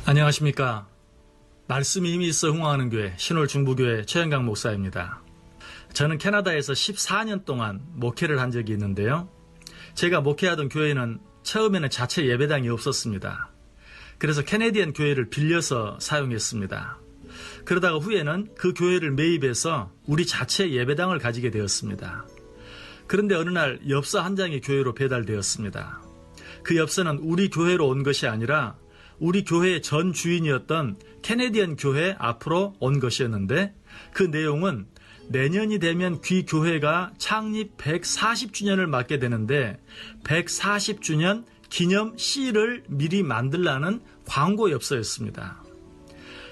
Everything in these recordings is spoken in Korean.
안녕하십니까. 말씀이 힘이 있어 흥황하는 교회 신월중부교회 최영강 목사입니다. 저는 캐나다에서 14년 동안 목회를 한 적이 있는데요. 제가 목회하던 교회는 처음에는 자체 예배당이 없었습니다. 그래서 캐네디언 교회를 빌려서 사용했습니다. 그러다가 후에는 그 교회를 매입해서 우리 자체 예배당을 가지게 되었습니다. 그런데 어느 날 엽서 한 장이 교회로 배달되었습니다. 그 엽서는 우리 교회로 온 것이 아니라 우리 교회의 전 주인이었던 캐네디언 교회 앞으로 온 것이었는데, 그 내용은 내년이 되면 귀 교회가 창립 140주년을 맞게 되는데 140주년 기념 시를 미리 만들라는 광고 엽서였습니다.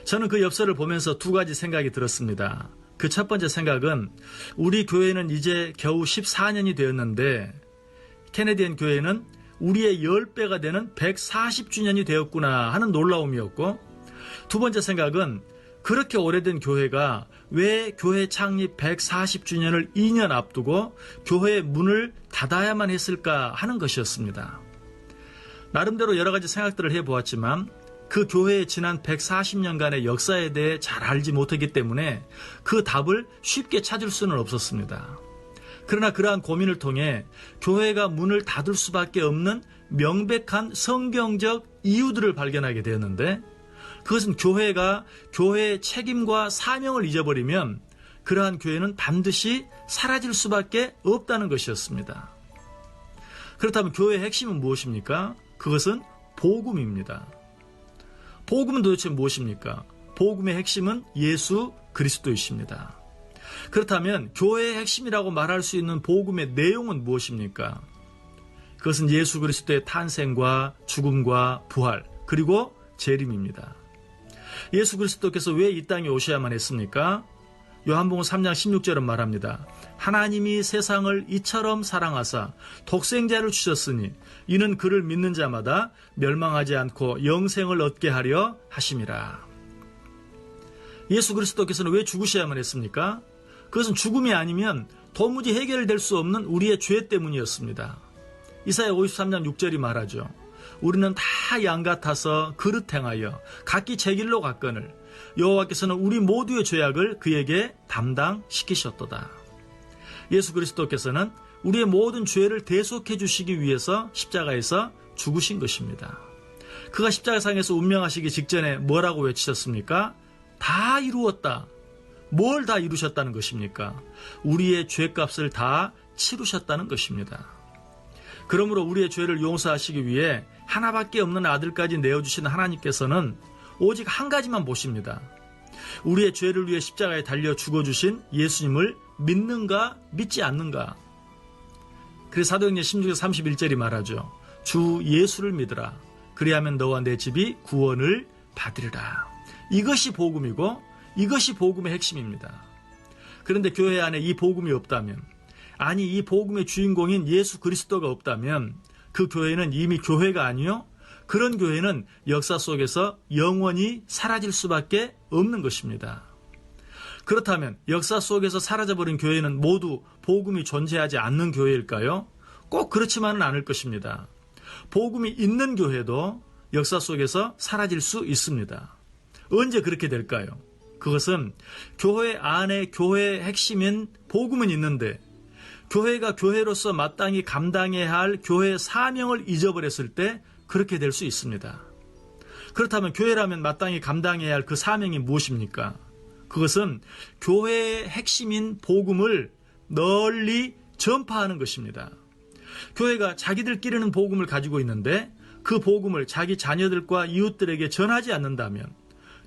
저는 그 엽서를 보면서 두 가지 생각이 들었습니다. 그 첫 번째 생각은 우리 교회는 이제 겨우 14년이 되었는데 캐네디언 교회는 우리의 10배가 되는 140주년이 되었구나 하는 놀라움이었고, 두 번째 생각은 그렇게 오래된 교회가 왜 교회 창립 140주년을 2년 앞두고 교회의 문을 닫아야만 했을까 하는 것이었습니다. 나름대로 여러 가지 생각들을 해보았지만 그 교회의 지난 140년간의 역사에 대해 잘 알지 못하기 때문에 그 답을 쉽게 찾을 수는 없었습니다. 그러나 그러한 고민을 통해 교회가 문을 닫을 수밖에 없는 명백한 성경적 이유들을 발견하게 되었는데, 그것은 교회가 교회의 책임과 사명을 잊어버리면 그러한 교회는 반드시 사라질 수밖에 없다는 것이었습니다. 그렇다면 교회의 핵심은 무엇입니까? 그것은 복음입니다. 복음은 도대체 무엇입니까? 복음의 핵심은 예수 그리스도이십니다. 그렇다면 교회의 핵심이라고 말할 수 있는 복음의 내용은 무엇입니까? 그것은 예수 그리스도의 탄생과 죽음과 부활, 그리고 재림입니다. 예수 그리스도께서 왜 이 땅에 오셔야만 했습니까? 요한복음 3장 16절은 말합니다. 하나님이 세상을 이처럼 사랑하사 독생자를 주셨으니 이는 그를 믿는 자마다 멸망하지 않고 영생을 얻게 하려 하심이라. 예수 그리스도께서는 왜 죽으셔야만 했습니까? 그것은 죽음이 아니면 도무지 해결될 수 없는 우리의 죄 때문이었습니다. 이사야 53장 6절이 말하죠. 우리는 다 양 같아서 그릇 행하여 각기 제 길로 갔거늘 여호와께서는 우리 모두의 죄악을 그에게 담당시키셨도다. 예수 그리스도께서는 우리의 모든 죄를 대속해 주시기 위해서 십자가에서 죽으신 것입니다. 그가 십자가상에서 운명하시기 직전에 뭐라고 외치셨습니까? 다 이루었다. 뭘 다 이루셨다는 것입니까? 우리의 죄값을 다 치르셨다는 것입니다. 그러므로 우리의 죄를 용서하시기 위해 하나밖에 없는 아들까지 내어주신 하나님께서는 오직 한 가지만 보십니다. 우리의 죄를 위해 십자가에 달려 죽어주신 예수님을 믿는가 믿지 않는가. 그래서 사도행전 16장 31절이 말하죠. 주 예수를 믿으라. 그리하면 너와 내 집이 구원을 받으리라. 이것이 복음이고 이것이 복음의 핵심입니다. 그런데 교회 안에 이 복음이 없다면, 아니 이 복음의 주인공인 예수 그리스도가 없다면 그 교회는 이미 교회가 아니요, 그런 교회는 역사 속에서 영원히 사라질 수밖에 없는 것입니다. 그렇다면 역사 속에서 사라져버린 교회는 모두 복음이 존재하지 않는 교회일까요? 꼭 그렇지만은 않을 것입니다. 복음이 있는 교회도 역사 속에서 사라질 수 있습니다. 언제 그렇게 될까요? 그것은 교회 안에 교회의 핵심인 복음은 있는데 교회가 교회로서 마땅히 감당해야 할 교회의 사명을 잊어버렸을 때 그렇게 될 수 있습니다. 그렇다면 교회라면 마땅히 감당해야 할 그 사명이 무엇입니까? 그것은 교회의 핵심인 복음을 널리 전파하는 것입니다. 교회가 자기들끼리는 복음을 가지고 있는데 그 복음을 자기 자녀들과 이웃들에게 전하지 않는다면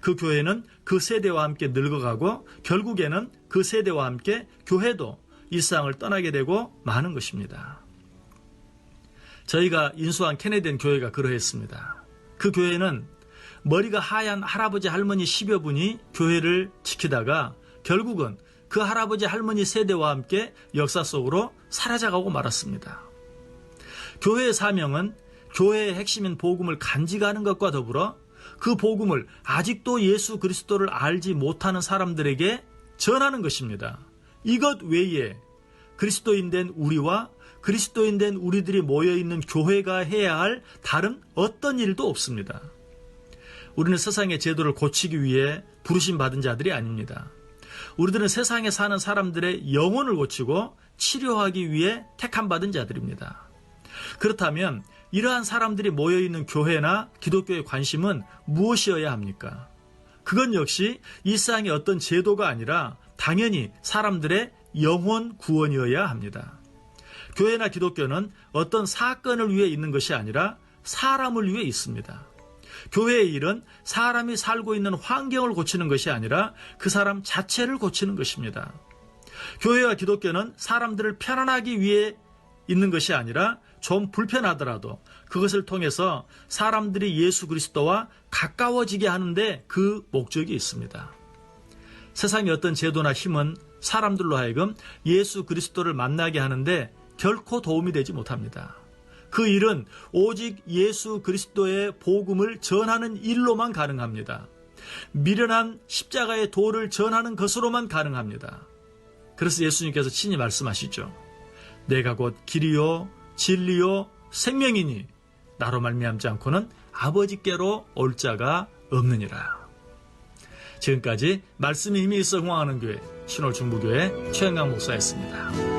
그 교회는 그 세대와 함께 늙어가고 결국에는 그 세대와 함께 교회도 이 세상을 떠나게 되고 마는 것입니다. 저희가 인수한 캐네디언 교회가 그러했습니다. 그 교회는 머리가 하얀 할아버지 할머니 10여 분이 교회를 지키다가 결국은 그 할아버지 할머니 세대와 함께 역사 속으로 사라져가고 말았습니다. 교회의 사명은 교회의 핵심인 복음을 간직하는 것과 더불어 그 복음을 아직도 예수 그리스도를 알지 못하는 사람들에게 전하는 것입니다. 이것 외에 그리스도인 된 우리와 그리스도인 된 우리들이 모여있는 교회가 해야 할 다른 어떤 일도 없습니다. 우리는 세상의 제도를 고치기 위해 부르심 받은 자들이 아닙니다. 우리들은 세상에 사는 사람들의 영혼을 고치고 치료하기 위해 택함받은 자들입니다. 그렇다면 이러한 사람들이 모여있는 교회나 기독교의 관심은 무엇이어야 합니까? 그건 역시 이 세상의 어떤 제도가 아니라 당연히 사람들의 영혼 구원이어야 합니다. 교회나 기독교는 어떤 사건을 위해 있는 것이 아니라 사람을 위해 있습니다. 교회의 일은 사람이 살고 있는 환경을 고치는 것이 아니라 그 사람 자체를 고치는 것입니다. 교회와 기독교는 사람들을 편안하기 위해 있는 것이 아니라 좀 불편하더라도 그것을 통해서 사람들이 예수 그리스도와 가까워지게 하는데 그 목적이 있습니다. 세상의 어떤 제도나 힘은 사람들로 하여금 예수 그리스도를 만나게 하는데 결코 도움이 되지 못합니다. 그 일은 오직 예수 그리스도의 복음을 전하는 일로만 가능합니다. 미련한 십자가의 도를 전하는 것으로만 가능합니다. 그래서 예수님께서 친히 말씀하시죠. 내가 곧 길이요 진리요 생명이니 나로 말미암지 않고는 아버지께로 올 자가 없느니라. 지금까지 말씀이 힘이 있어 흥황하는 교회 신홀중부교회 최영강 목사였습니다.